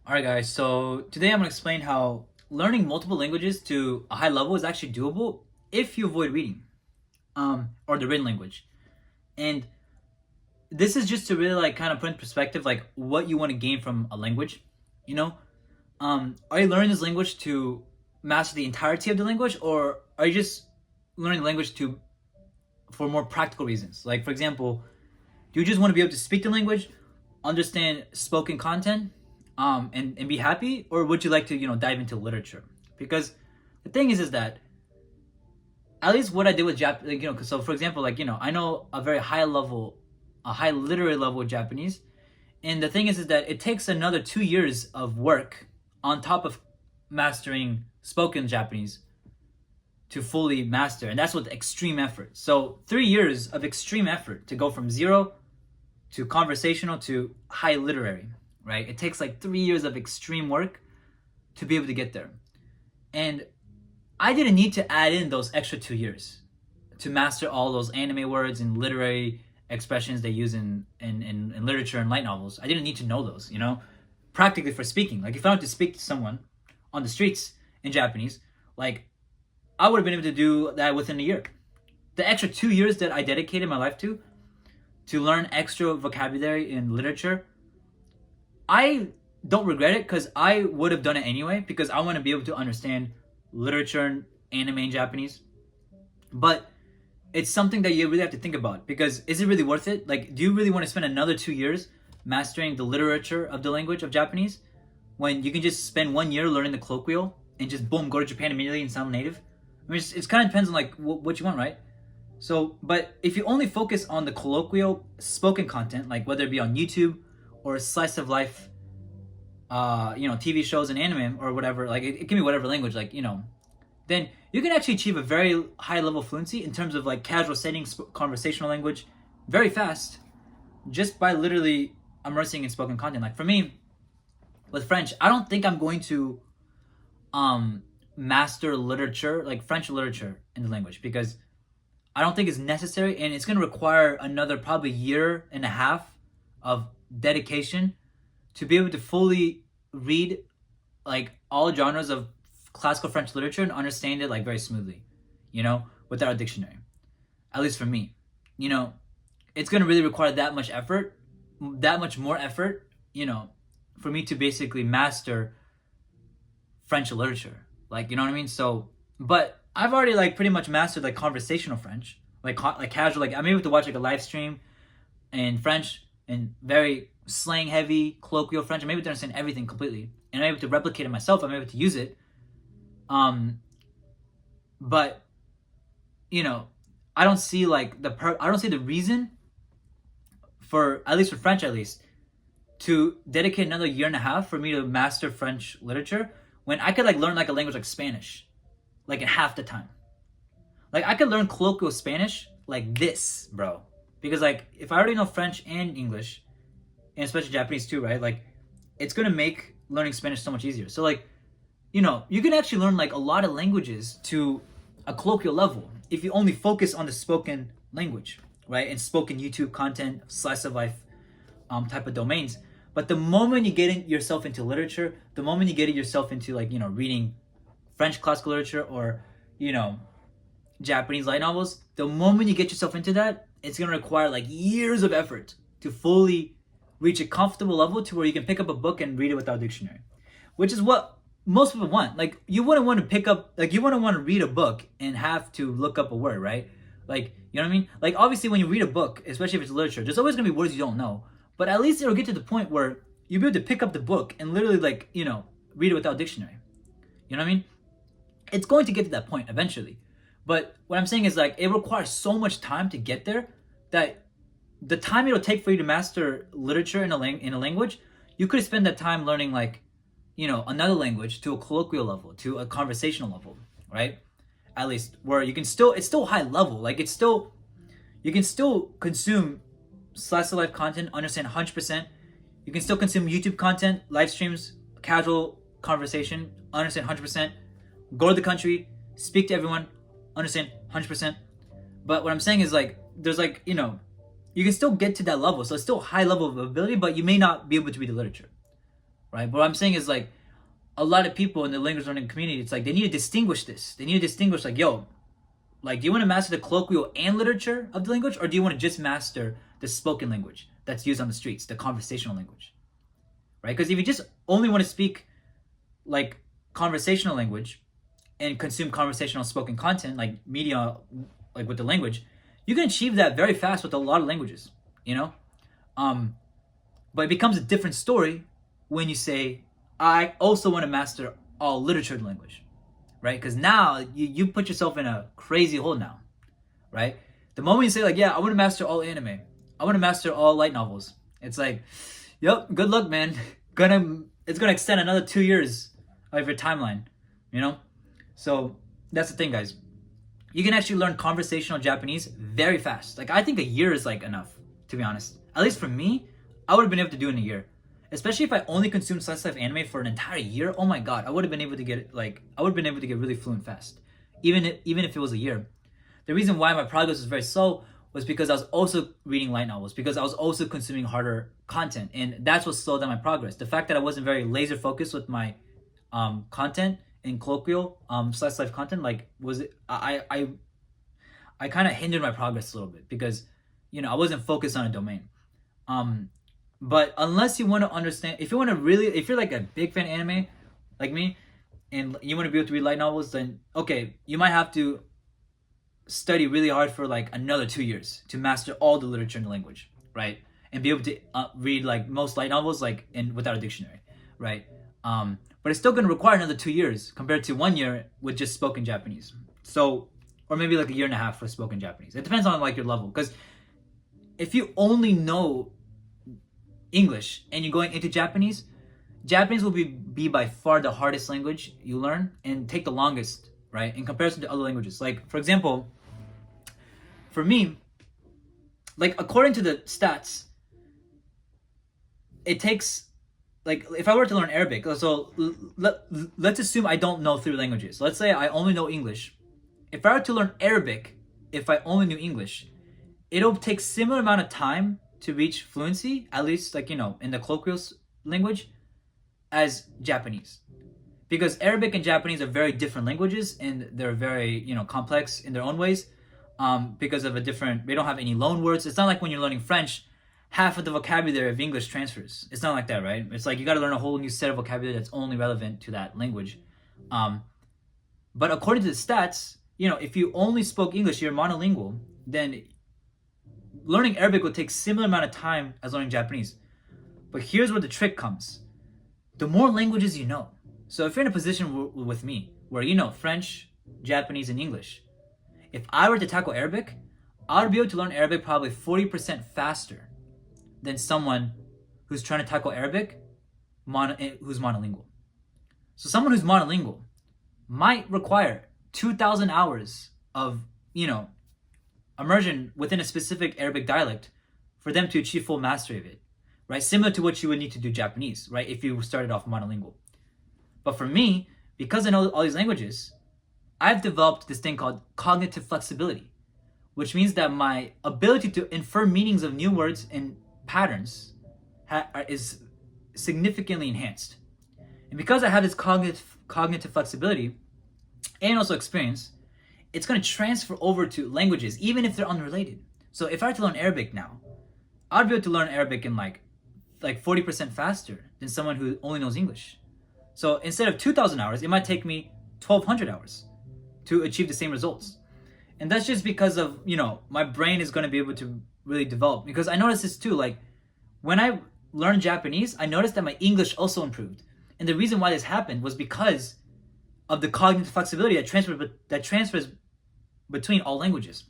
Alright guys, so today I'm going to explain how learning multiple languages to a high level is actually doable if you avoid reading or the written language. And this is just to really kind of put in perspective what you want to gain from a language. You know, are you learning this language to master the entirety of the language, or are you just learning the language to for more practical reasons? Like, for example, do you just want to be able to speak the language, understand spoken content, and be happy, or would you like to dive into literature? Because the thing is that at least what I did with so for example, I know a very high level, a high literary level of Japanese, and the thing is that it takes another 2 years of work on top of mastering spoken Japanese to fully master, and that's with extreme effort. So 3 years of extreme effort to go from zero to conversational to high literary, right? It takes like 3 years of extreme work to be able to get there. And I didn't need to add in those extra 2 years to master all those anime words and literary expressions they use in literature and light novels. I didn't need to know those, practically for speaking. Like if I were to speak to someone on the streets in Japanese, I would have been able to do that within a year. The extra 2 years that I dedicated my life to learn extra vocabulary in literature, I don't regret it because I would have done it anyway because I want to be able to understand literature and anime in Japanese. But it's something that you really have to think about because is it really worth it? Like, do you really want to spend another 2 years mastering the literature of the language of Japanese when you can just spend 1 year learning the colloquial and just boom, go to Japan immediately and sound native? I mean, it's kind of depends on what you want, right? So, but if you only focus on the colloquial spoken content, like whether it be on YouTube or slice of life, TV shows and anime or whatever, it can be whatever language, then you can actually achieve a very high level fluency in terms of casual settings, conversational language, very fast, just by literally immersing in spoken content. Like for me, with French, I don't think I'm going to master literature, like French literature in the language, because I don't think it's necessary, and it's going to require another probably year and a half of dedication to be able to fully read all genres of classical French literature and understand it very smoothly, without a dictionary. At least for me, it's going to really require that much effort, that much more effort, for me to basically master French literature. You know what I mean? So, but I've already pretty much mastered conversational French, casual. I'm able to watch a live stream in French and very slang heavy colloquial French. I'm able to understand everything completely, and I'm able to replicate it myself. I'm able to use it. But I don't see I don't see the reason for, at least for French, to dedicate another year and a half for me to master French literature when I could learn a language like Spanish in half the time. I could learn colloquial Spanish like this, bro. Because if I already know French and English, and especially Japanese too, right? It's gonna make learning Spanish so much easier. So you can actually learn a lot of languages to a colloquial level if you only focus on the spoken language, right? And spoken YouTube content, slice of life type of domains. But the moment you get yourself into literature, the moment you get yourself into reading French classical literature or Japanese light novels, the moment you get yourself into that, it's going to require years of effort to fully reach a comfortable level to where you can pick up a book and read it without a dictionary, which is what most people want. You wouldn't want to pick up, you wouldn't want to read a book and have to look up a word, right? You know what I mean? Obviously when you read a book, especially if it's literature, there's always going to be words you don't know, but at least it'll get to the point where you'll be able to pick up the book and literally read it without a dictionary. You know what I mean? It's going to get to that point eventually. But what I'm saying is it requires so much time to get there that the time it'll take for you to master literature in a language, you could spend that time learning another language to a colloquial level, to a conversational level, right? At least where you can still, it's still high level. You can still consume slice of life content, understand 100%. You can still consume YouTube content, live streams, casual conversation, understand 100%. Go to the country, speak to everyone, understand 100%. But what I'm saying is there's you can still get to that level. So it's still a high level of ability, but you may not be able to read the literature. right? But what I'm saying is like a lot of people in the language learning community, it's like they need to distinguish this. They need to distinguish like, yo, like, do you want to master the colloquial and literature of the language, or do you want to just master the spoken language that's used on the streets, the conversational language, right? Because if you just only want to speak like conversational language and consume conversational spoken content, like media, like with the language, you can achieve that very fast with a lot of languages, you know? But it becomes a different story when you say, I also want to master all literature of the language, right? Because now you put yourself in a crazy hole now, right? The moment you say like, yeah, I want to master all anime, I want to master all light novels, it's like, yep, good luck, man. It's gonna extend another 2 years of your timeline, you know? So that's the thing, guys. You can actually learn conversational Japanese very fast. Like, I think a year is like enough, to be honest. At least for me, I would have been able to do it in a year. Especially if I only consumed slice of life anime for an entire year. Oh my god, I would have been able to get really fluent fast, even if it was a year. The reason why my progress was very slow was because I was also reading light novels, because I was also consuming harder content, and that's what slowed down my progress. The fact that I wasn't very laser focused with my content in colloquial slice of life content, like, was it I kind of hindered my progress a little bit because, you know, I wasn't focused on a domain. But unless you want to understand, if you're like a big fan of anime, like me, and you want to be able to read light novels, then okay, you might have to study really hard for like another 2 years to master all the literature in the language, right? And be able to read like most light novels like without a dictionary, right? But it's still going to require another 2 years compared to 1 year with just spoken Japanese. So, or maybe like a year and a half for spoken Japanese. It depends on like your level, because if you only know English and you're going into Japanese will be by far the hardest language you learn and take the longest, right? In comparison to other languages. Like, for example, for me, like, according to the stats, it takes, like, if I were to learn Arabic, so let's assume I don't know 3 languages. Let's say I only know English. If I were to learn Arabic, if I only knew English, it'll take similar amount of time to reach fluency, at least, like, you know, in the colloquial language, as Japanese. Because Arabic and Japanese are very different languages, and they're very, you know, complex in their own ways, because of they don't have any loan words. It's not like when you're learning French, half of the vocabulary of English transfers. It's not like that, right? It's like you got to learn a whole new set of vocabulary that's only relevant to that language. But according to the stats, you know, if you only spoke English, you're monolingual, then learning Arabic would take similar amount of time as learning Japanese. But here's where the trick comes. The more languages you know. So if you're in a position with me, where you know French, Japanese, and English, if I were to tackle Arabic, I would be able to learn Arabic probably 40% faster than someone who's trying to tackle Arabic who's monolingual. So someone who's monolingual might require 2,000 hours of, you know, immersion within a specific Arabic dialect for them to achieve full mastery of it, right? Similar to what you would need to do Japanese, right? If you started off monolingual. But for me, because I know all these languages, I've developed this thing called cognitive flexibility, which means that my ability to infer meanings of new words and patterns is significantly enhanced. And because I have this cognitive flexibility and also experience, it's going to transfer over to languages, even if they're unrelated. So if I were to learn Arabic now, I'd be able to learn Arabic in like 40% faster than someone who only knows English. So instead of 2,000 hours, it might take me 1,200 hours to achieve the same results. And that's just because of, you know, my brain is going to be able to really develop. Because I noticed this too, like, when I learned Japanese, I noticed that my English also improved. And the reason why this happened was because of the cognitive flexibility that transfers between all languages,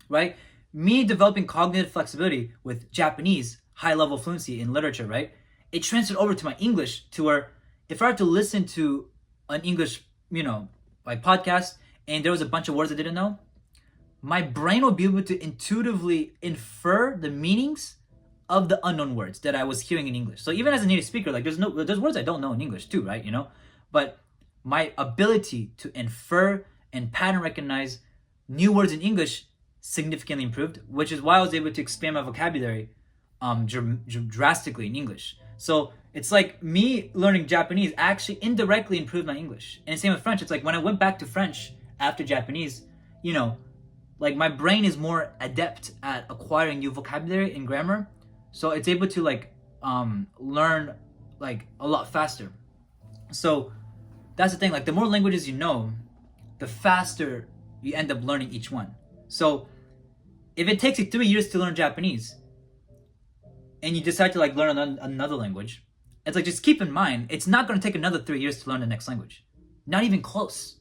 right? Me developing cognitive flexibility with Japanese, high-level fluency in literature, right? It transferred over to my English, to where if I had to listen to an English, you know, like podcast, and there was a bunch of words I didn't know, my brain will be able to intuitively infer the meanings of the unknown words that I was hearing in English. So even as a native speaker, like, there's words I don't know in English too, right? You know, but my ability to infer and pattern recognize new words in English significantly improved, which is why I was able to expand my vocabulary drastically in English. So it's like me learning Japanese actually indirectly improved my English. And same with French. It's like when I went back to French after Japanese, you know, like my brain is more adept at acquiring new vocabulary and grammar, so it's able to like learn like a lot faster. So that's the thing, like the more languages you know, the faster you end up learning each one. So if it takes you 3 years to learn Japanese and you decide to like learn another language, it's like just keep in mind it's not going to take another 3 years to learn the next language, not even close.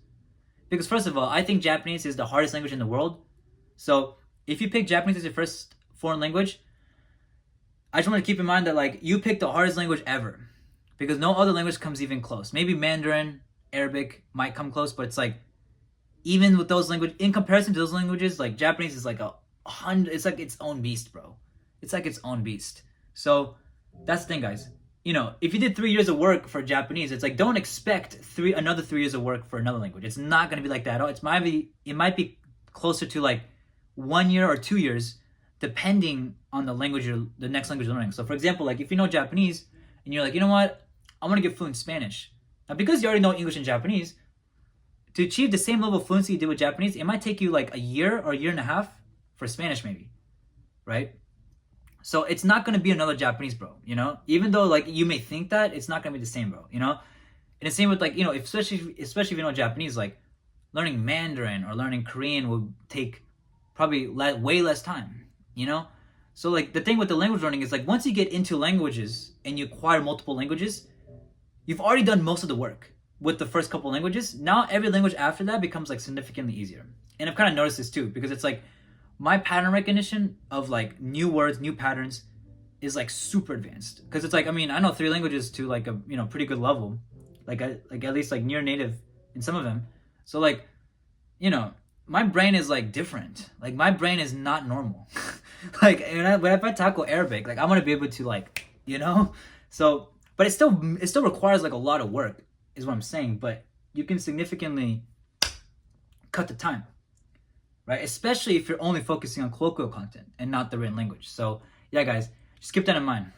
Because first of all, I think Japanese is the hardest language in the world. So if you pick Japanese as your first foreign language, I just want to keep in mind that like you picked the hardest language ever, because no other language comes even close. Maybe Mandarin, Arabic might come close, but it's like even with those languages, in comparison to those languages, like Japanese is like a hundred. It's like its own beast, bro. It's like its own beast. So that's the thing, guys. You know, if you did 3 years of work for Japanese, it's like don't expect another 3 years of work for another language. It's not gonna be like that at all. It might be closer to like 1 year or 2 years, depending on the next language you're learning. So for example, like if you know Japanese and you're like, you know what, I want to get fluent in Spanish. Now because you already know English and Japanese, to achieve the same level of fluency you did with Japanese, it might take you like a year or a year and a half for Spanish maybe, right? So it's not going to be another Japanese, bro, you know? Even though like you may think that, it's not going to be the same, bro, you know? And the same with like, you know, especially if you know Japanese, like learning Mandarin or learning Korean will take probably way less time, you know? So like the thing with the language learning is like once you get into languages and you acquire multiple languages, you've already done most of the work with the first couple languages. Now every language after that becomes like significantly easier. And I've kind of noticed this too, because it's like my pattern recognition of like new words, new patterns is like super advanced. Because it's like, I mean, I know 3 languages to like a, you know, pretty good level, like at least like near native in some of them. So like, you know, my brain is like different. Like my brain is not normal. Like but if I tackle Arabic, like I want to be able to like, you know. So, but it still requires like a lot of work, is what I'm saying. But you can significantly cut the time, right? Especially if you're only focusing on colloquial content and not the written language. So yeah, guys, just keep that in mind.